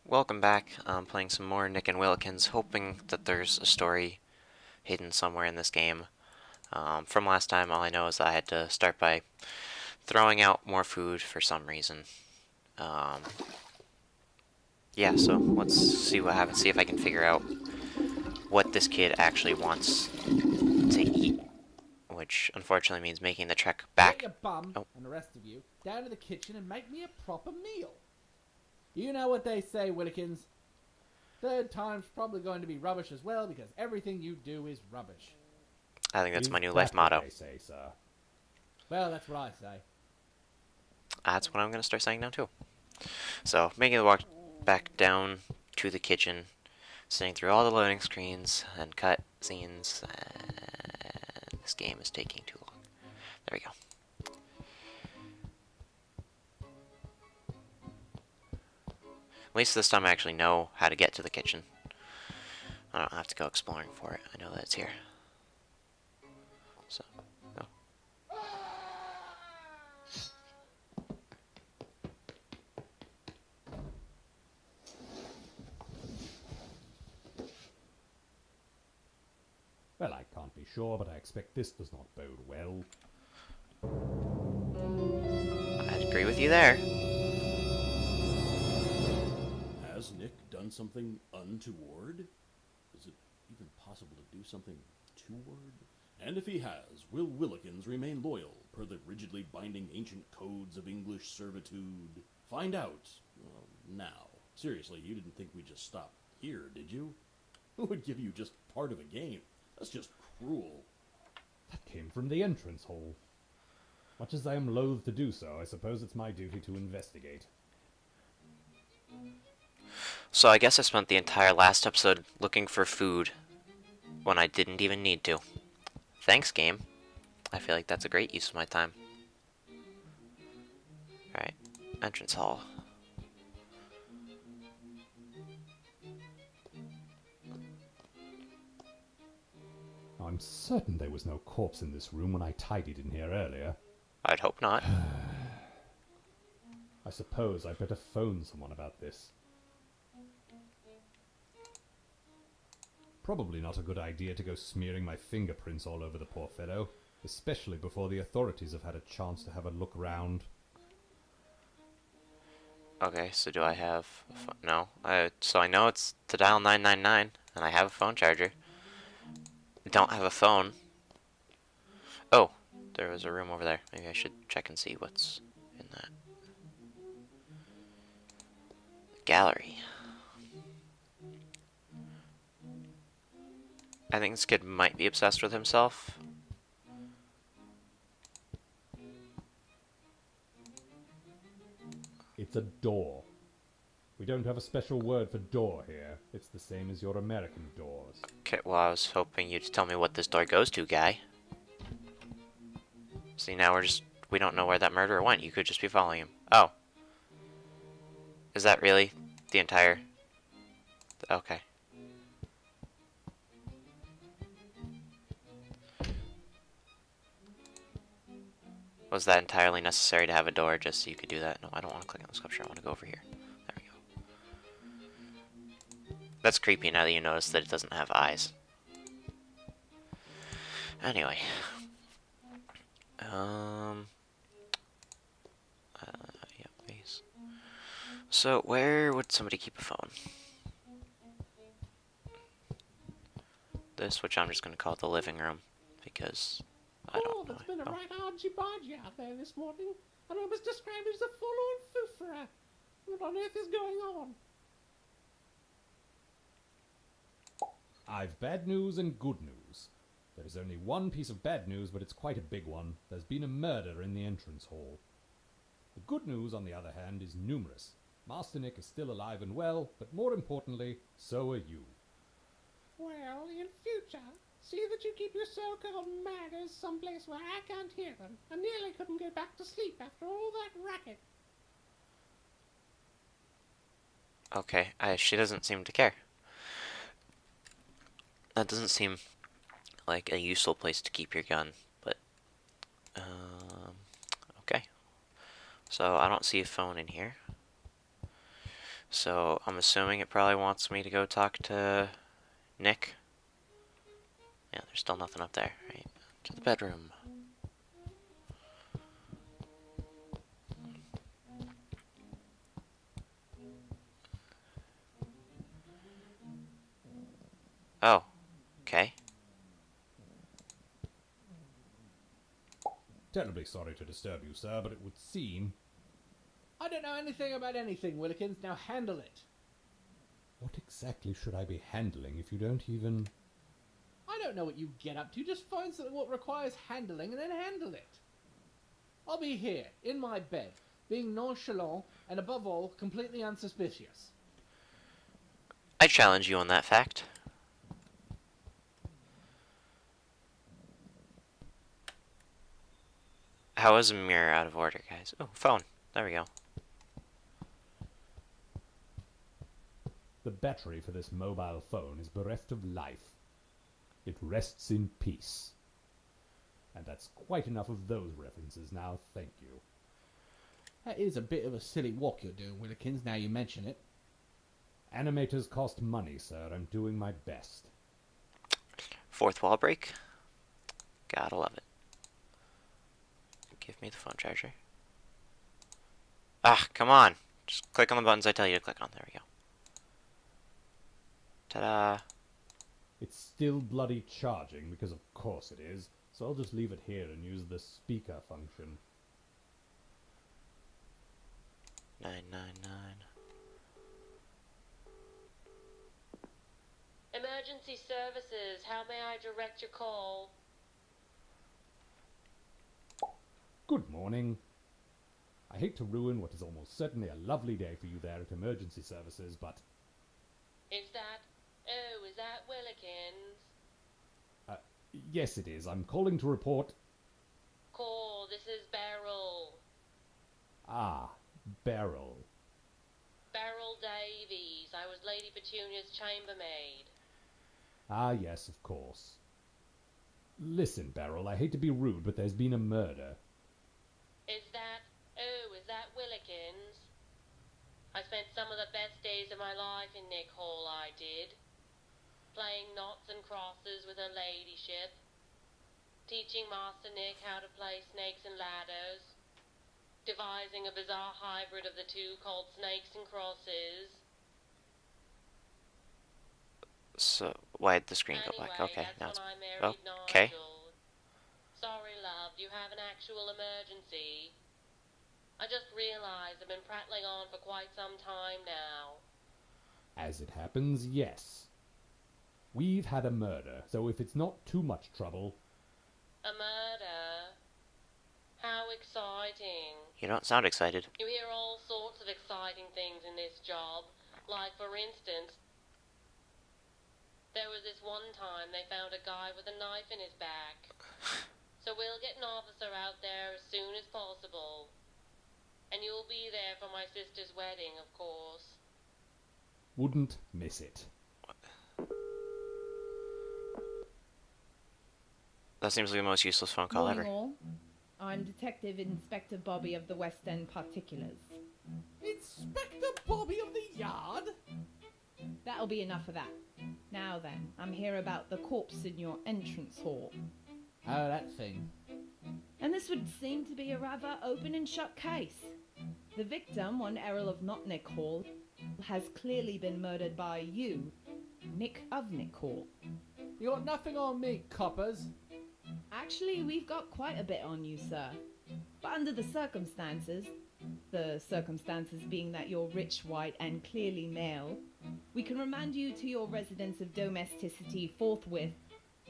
welcome back. I'm playing some more Nick and Willikins, hoping that there's a story hidden somewhere in this game. From last time, all I know is that I had to start by throwing out more food for some reason. Um, yeah, so let's see what happens. See if I can figure out what this kid actually wants to eat, which unfortunately means making the trek Get back. your bum Oh, and the rest of you down to the kitchen and make me a proper meal. You know what they say, Willikins. Third time's probably going to be rubbish as well because everything you do is rubbish. I think that's my Is new life that what motto. they say, sir? Well, that's what I say. That's what I'm going to start saying now, too. So, making the walk back down to the kitchen, sitting through all the loading screens and cut scenes, and this game is taking too long. There we go. At least this time I actually know how to get to the kitchen. I don't have to go exploring for it. I know that it's here. So, go. Well, I can't be sure, but I expect this does not bode well. I'd agree with you there. Has Nick done something untoward? Is it even possible to do something toward? And if he has, will Willikins remain loyal per the rigidly binding ancient codes of English servitude? Find out now. Seriously, you didn't think we'd just stop here, did you? Who would give you just part of a game? That's just cruel. That came from the entrance hall. Much as I am loath to do so, I suppose it's my duty to investigate. So I guess I spent the entire last episode looking for food when I didn't even need to. Thanks, game. I feel like that's a great use of my time. Alright, entrance hall. I'm certain there was no corpse in this room when I tidied in here earlier. I'd hope not. I suppose I'd better phone someone about this. Probably not a good idea to go smearing my fingerprints all over the poor fellow, especially before the authorities have had a chance to have a look round. Okay, so do I have a phone? No. So I know it's to dial 999, and I have a phone charger. I don't have a phone. Oh, there was a room over there. Maybe I should check and see what's in that. Gallery. I think this kid might be obsessed with himself. It's a door. We don't have a special word for door here. It's the same as your American doors. Okay, well, I was hoping you'd tell me what this door goes to, guy. See, now we don't know where that murderer went. You could just be following him. Oh. Is that really the entire... Okay. Was that entirely necessary to have a door just so you could do that? No, I don't want to click on the sculpture. I want to go over here. There we go. That's creepy now that you notice that it doesn't have eyes. Anyway. Yeah, please. So, where would somebody keep a phone? This, which I'm just going to call it the living room, because I don't know. It's been a right argy-bargy out there this morning, and I was described as a forlorn foofera. What on earth is going on? I've bad news and good news. There is only one piece of bad news, but it's quite a big one. There's been a murder in the entrance hall. The good news, on the other hand, is numerous. Master Nick is still alive and well, but more importantly, so are you. Well, in future, see that you keep your so-called murders someplace where I can't hear them. I nearly couldn't go back to sleep after all that racket. Okay, she doesn't seem to care. That doesn't seem like a useful place to keep your gun, but okay. So I don't see a phone in here. So I'm assuming it probably wants me to go talk to Nick. Yeah, there's still nothing up there. Right. To the bedroom. Oh, okay. Terribly sorry to disturb you, sir, but it would seem... I don't know anything about anything, Willikins. Now handle it. What exactly should I be handling if you don't even... I don't know what you get up to. Just find something what requires handling and then handle it. I'll be here, in my bed, being nonchalant and above all, completely unsuspicious. I challenge you on that fact. How is a mirror out of order, guys? Oh, phone. There we go. The battery for this mobile phone is bereft of life. It rests in peace. And that's quite enough of those references now, thank you. That is a bit of a silly walk you're doing, Willikins, now you mention it. Animators cost money, sir. I'm doing my best. Fourth wall break. Gotta love it. Give me the phone charger. Ah, come on. Just click on the buttons I tell you to click on. There we go. Ta-da. It's still bloody charging, because of course it is, so I'll just leave it here and use the speaker function. 999. Emergency services, how may I direct your call? Good morning. I hate to ruin what is almost certainly a lovely day for you there at Emergency Services, but... Is that Willikins? Yes it is. I'm calling to report... Call, this is Beryl. Ah, Beryl. Beryl Davies. I was Lady Petunia's chambermaid. Ah, yes, of course. Listen, Beryl, I hate to be rude, but there's been a murder. Is that Willikins? I spent some of the best days of my life in Nick Hall, I did. Playing knots and crosses with her ladyship. Teaching Master Nick how to play snakes and ladders. Devising a bizarre hybrid of the two called Snakes and Crosses. So, why'd the screen go Anyway, black? Okay, now that's it's... when I married Okay. Nigel. Sorry, love, you have an actual emergency. I just realized I've been prattling on for quite some time now. As it happens, yes. We've had a murder, so if it's not too much trouble... A murder? How exciting. You don't sound excited. You hear all sorts of exciting things in this job. Like, for instance, there was this one time they found a guy with a knife in his back. So we'll get an officer out there as soon as possible. And you'll be there for my sister's wedding, of course. Wouldn't miss it. That seems like the most useless phone call Morning ever. all. I'm Detective Inspector Bobby of the West End Particulars. Inspector Bobby of the Yard? That'll be enough of that. Now then, I'm here about the corpse in your entrance hall. Oh, that thing. And this would seem to be a rather open and shut case. The victim, one Errol of Not Nick Hall, has clearly been murdered by you, Nick of Nick Hall. You got nothing on me, coppers. Actually, we've got quite a bit on you, sir. But under the circumstances being that you're rich, white, and clearly male, we can remand you to your residence of domesticity forthwith,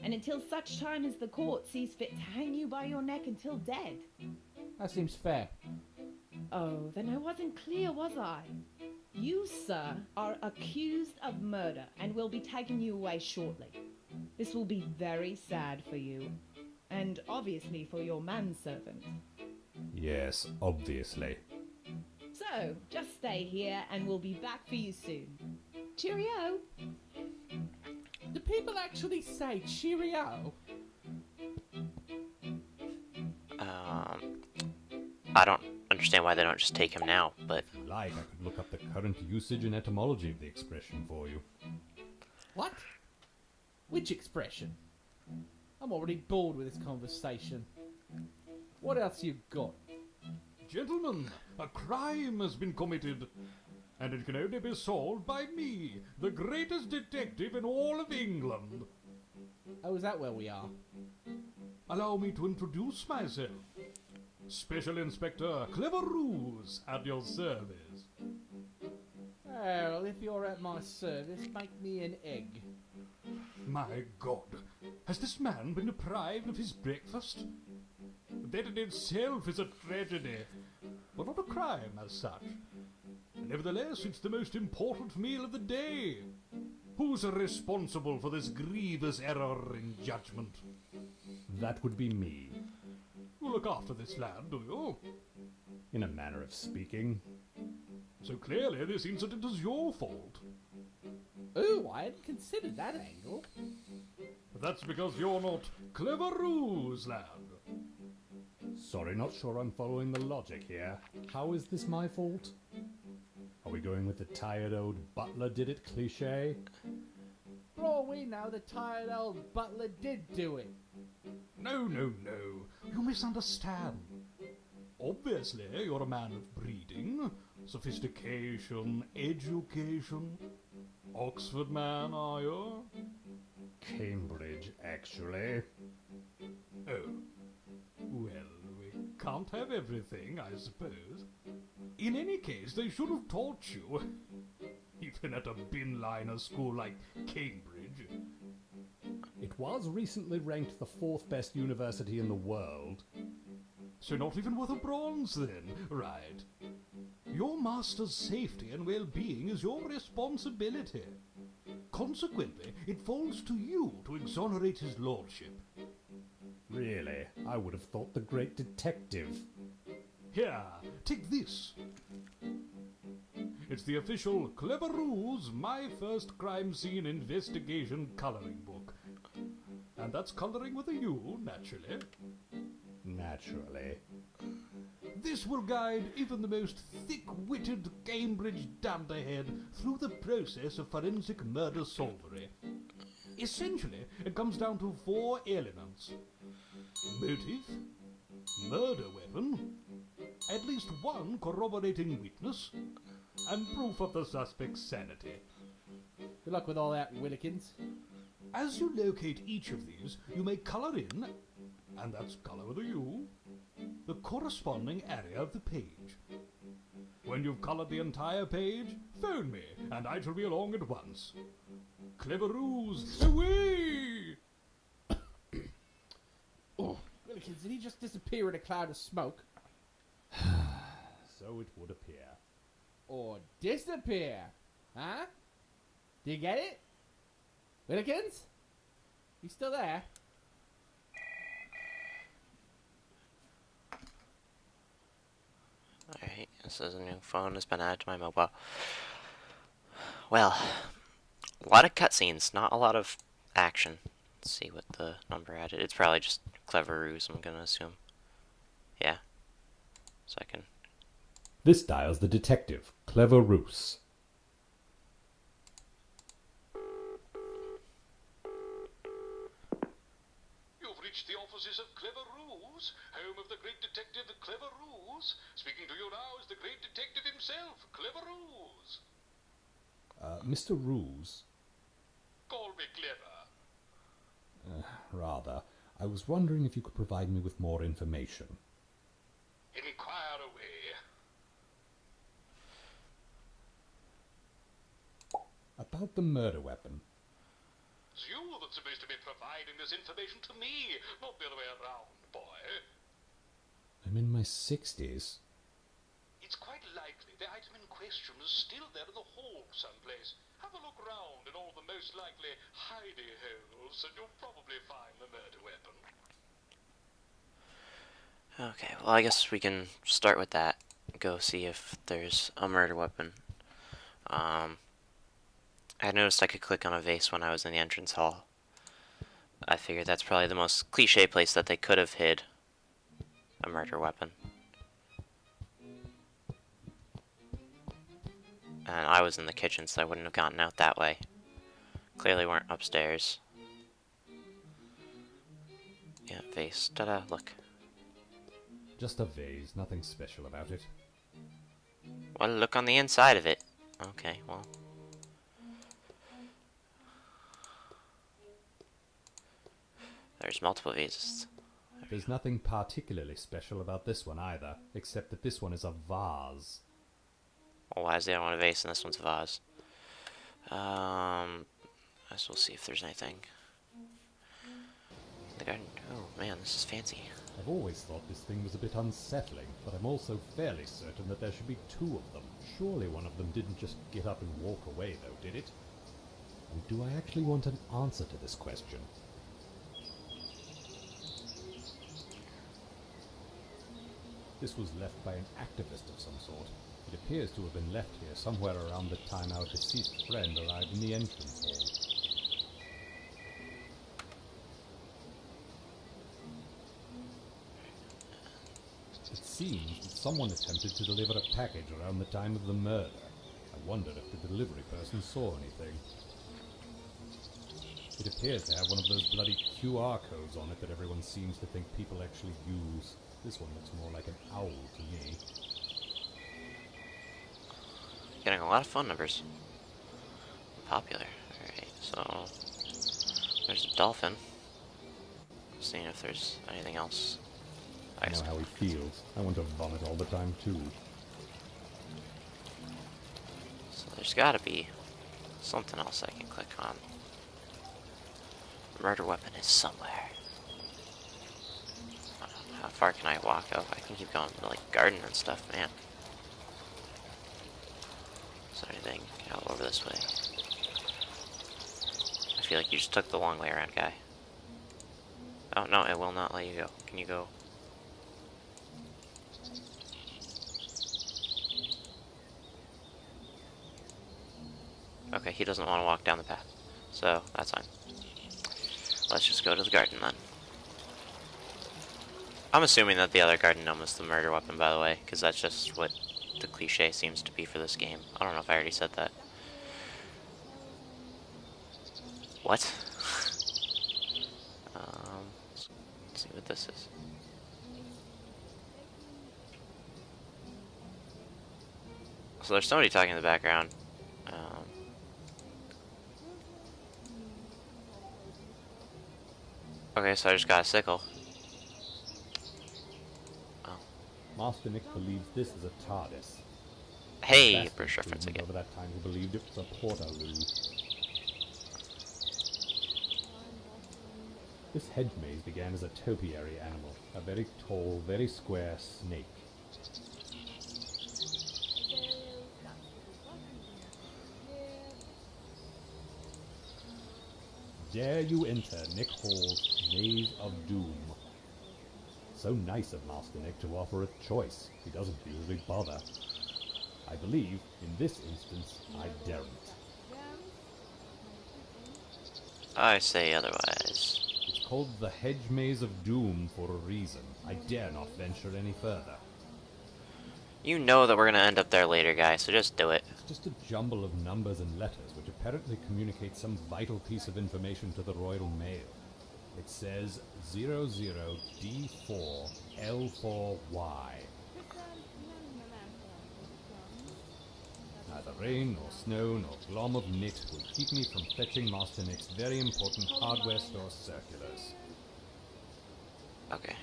and until such time as the court sees fit to hang you by your neck until dead. That seems fair. Oh, then I wasn't clear, was I? You, sir, are accused of murder and will be taking you away shortly. This will be very sad for you, and obviously for your manservant. Yes, obviously. So, just stay here and we'll be back for you soon. Cheerio! Do people actually say cheerio? I don't understand why they don't just take him now, but... If you like, I could look up the current usage and etymology of the expression for you. What? Which expression? I'm already bored with this conversation. What else you got? Gentlemen, a crime has been committed, and it can only be solved by me, the greatest detective in all of England. Oh, is that where we are? Allow me to introduce myself. Special Inspector Clever Ruse at your service. Well, if you're at my service, make me an egg. My God, has this man been deprived of his breakfast? That in itself is a tragedy, but not a crime as such. Nevertheless, it's the most important meal of the day. Who's responsible for this grievous error in judgment? That would be me, You look after this lad, do you? in a manner of speaking. So clearly this incident is your fault. Ooh, I hadn't considered that angle. But that's because you're not Clever Ruse, lad. Sorry, not sure I'm following the logic here. How is this my fault? Are we going with the tired old butler did it cliché? For all we know, the tired old butler did do it. No. You misunderstand. Obviously, you're a man of breeding, sophistication, education. Oxford man, are you? Cambridge, actually. Oh. Well, we can't have everything, I suppose. In any case, they should have taught you. Even at a bin-liner school like Cambridge. It was recently ranked the 4th best university in the world. So not even worth a bronze, then, right? Your master's safety and well-being is your responsibility. Consequently, it falls to you to exonerate his lordship. Really, I would have thought the great detective. Here, take this. It's the official Clever Ruse My First Crime Scene Investigation coloring book. And that's coloring with a U, naturally. Naturally. This will guide even the most thick-witted Cambridge dunderhead through the process of forensic murder solvery. Essentially, it comes down to 4 elements. Motive, murder weapon, at least one corroborating witness, and proof of the suspect's sanity. Good luck with all that, Willikins. As you locate each of these, you may colour in, and that's colour with a U, the corresponding area of the page. When you've coloured the entire page, phone me, and I shall be along at once. Clever Ruse, away! Willikins, did he just disappear in a cloud of smoke? So it would appear. Or disappear? Huh? Do you get it? Willikins? You still there? Alright, this is a new phone has been added to my mobile. Well, a lot of cutscenes, not a lot of action. Let's see what the number added. It's probably just Clever Ruse, I'm gonna assume. Yeah. So I can... This dials the detective, Clever Ruse. You've reached the offices of Clever Ruse, home of the great detective Clever Ruse. Speaking to you now is the great detective himself, Clever Ruse. Mr. Ruse? Call me Clever. Rather. I was wondering if you could provide me with more information. Inquire away. About the murder weapon. It's you that's supposed to be providing this information to me, not the other way around, boy. I'm in my 60s. It's quite likely the item in question is still there in the hall someplace. Have a look round in all the most likely hidey holes, and you'll probably find the murder weapon. Okay, well I guess we can start with that. Go see if there's a murder weapon. I noticed I could click on a vase when I was in the entrance hall. I figured that's probably the most cliche place that they could have hid a murder weapon. And I was in the kitchen, so I wouldn't have gotten out that way. Clearly weren't upstairs. Yeah, vase. Ta-da, look. Just a vase, nothing special about it. Well, look on the inside of it. Okay, well. There's multiple vases. There's nothing particularly special about this one either, except that this one is a vase. Well, why is the other one a vase and this one's a vase? I guess we'll see if there's anything. The garden. Oh man, this is fancy. I've always thought this thing was a bit unsettling, but I'm also fairly certain that there should be two of them. Surely one of them didn't just get up and walk away, though, did it? And do I actually want an answer to this question? This was left by an activist of some sort. It appears to have been left here somewhere around the time our deceased friend arrived in the entrance hall. It seems that someone attempted to deliver a package around the time of the murder. I wondered if the delivery person saw anything. It appears to have one of those bloody QR codes on it that everyone seems to think people actually use. This one looks more like an owl to me. Getting a lot of phone numbers. Popular. Alright, so there's a dolphin. Seeing if there's anything else. I know how he feels. I want to vomit all the time too. So there's gotta be something else I can click on. Murder weapon is somewhere. How far can I walk? Oh, I can keep going to like garden and stuff, man. Is there anything out over this way? I feel like you just took the long way around, guy. Oh no, it will not let you go. Can you go? Okay, he doesn't want to walk down the path. So, that's fine. Let's just go to the garden then. I'm assuming that the other garden gnome is the murder weapon, by the way, because that's just what the cliche seems to be for this game. I don't know if I already said that. What? Let's see what this is. So there's somebody talking in the background. Okay, so I just got a sickle. Master Nick believes this is a TARDIS. Hey, British reference again. Over that time he believed it was a portaloo. This hedge maze began as a topiary animal, a very tall, very square snake. Dare you enter Nick Hall's Maze of Doom? So nice of Master Nick to offer a choice. He doesn't usually bother. I believe, in this instance, I daren't. I say otherwise. It's called the Hedge Maze of Doom for a reason. I dare not venture any further. You know that we're gonna end up there later, guys, so just do it. It's just a jumble of numbers and letters which apparently communicate some vital piece of information to the Royal Mail. It says 00D4L4Y. Neither rain, nor snow, nor glom of knit will keep me from fetching Master Nick's very important hardware store circulars. Okay.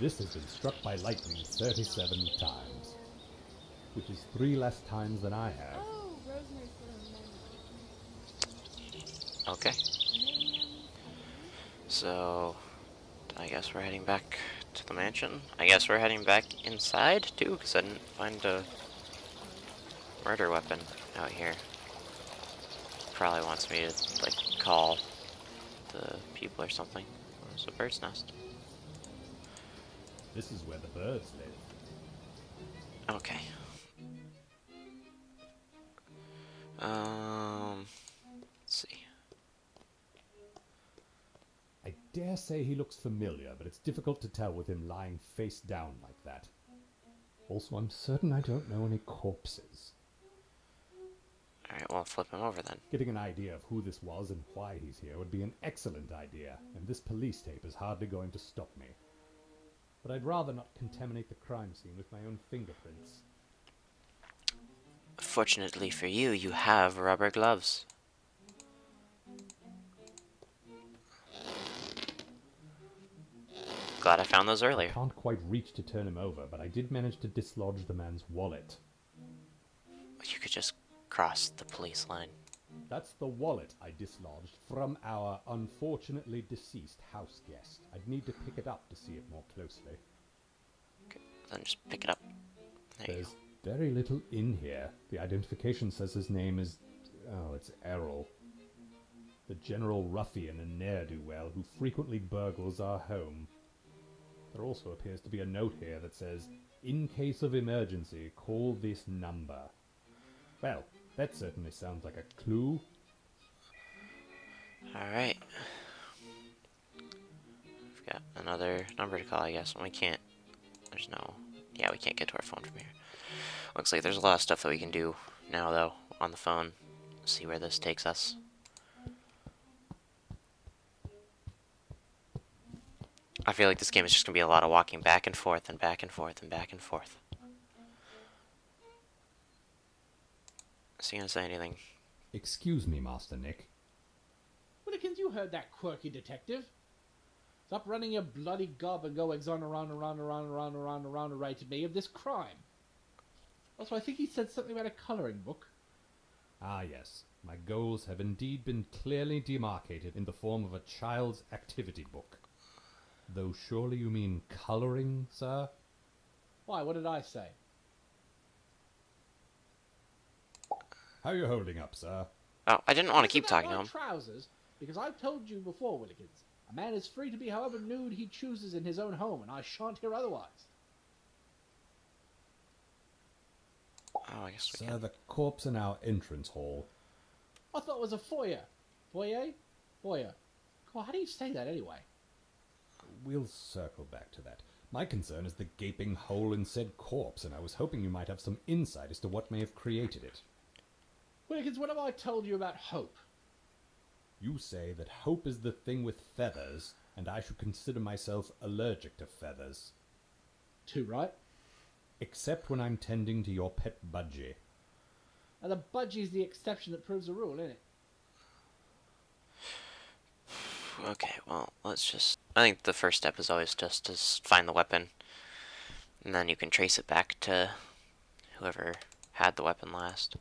This has been struck by lightning 37 times, which is 3 less times than I have. Oh, Rosemary's Okay. So, I guess we're heading back to the mansion. I guess we're heading back inside, too, because I didn't find a murder weapon out here. Probably wants me to, like, call the people or something. There's a bird's nest. This is where the birds live. Okay. Let's see. I dare say he looks familiar, but it's difficult to tell with him lying face down like that. Also, I'm certain I don't know any corpses. Alright, well, flip him over then. Getting an idea of who this was and why he's here would be an excellent idea, and this police tape is hardly going to stop me. But I'd rather not contaminate the crime scene with my own fingerprints. Fortunately for you, you have rubber gloves. Glad I found those earlier. I can't quite reach to turn him over, but I did manage to dislodge the man's wallet. You could just cross the police line. That's the wallet I dislodged from our unfortunately deceased house guest. I'd need to pick it up to see it more closely. Okay, then just pick it up. There you There's go. very little in here. The identification says his name is... oh, it's Errol. The general ruffian and ne'er-do-well who frequently burgles our home. There also appears to be a note here that says, "In case of emergency, call this number." Well, that certainly sounds like a clue. Alright. We've got another number to call, I guess. And we can't... There's no... Yeah, we can't get to our phone from here. Looks like there's a lot of stuff that we can do now, though, on the phone. See where this takes us. I feel like this game is just going to be a lot of walking back and forth and back and forth and back and forth. Is he going to say anything? Excuse me, Master Nick. Willikins, you heard that quirky detective. Stop running your bloody gob and goings on around narrated me of this crime. Also, I think he said something about a colouring book. Ah, yes. My goals have indeed been clearly demarcated in the form of a child's activity book. Though surely you mean colouring, sir? Why, what did I say? How are you holding up, sir? Oh, I didn't want to Isn't keep that talking to my him. trousers, because I've told you before, Willikins, a man is free to be however nude he chooses in his own home, and I shan't hear otherwise. Oh, I guess we Sir, can. the corpse in our entrance hall. I thought it was a foyer. Foyer? Foyer. God, how do you say that anyway? We'll circle back to that. My concern is the gaping hole in said corpse, and I was hoping you might have some insight as to what may have created it. Willikins, what have I told you about hope? You say that hope is the thing with feathers, and I should consider myself allergic to feathers. Too right. Except when I'm tending to your pet budgie. And the budgie's the exception that proves the rule, isn't it? Okay, well, let's just... I think the first step is always just to find the weapon. And then you can trace it back to whoever had the weapon last.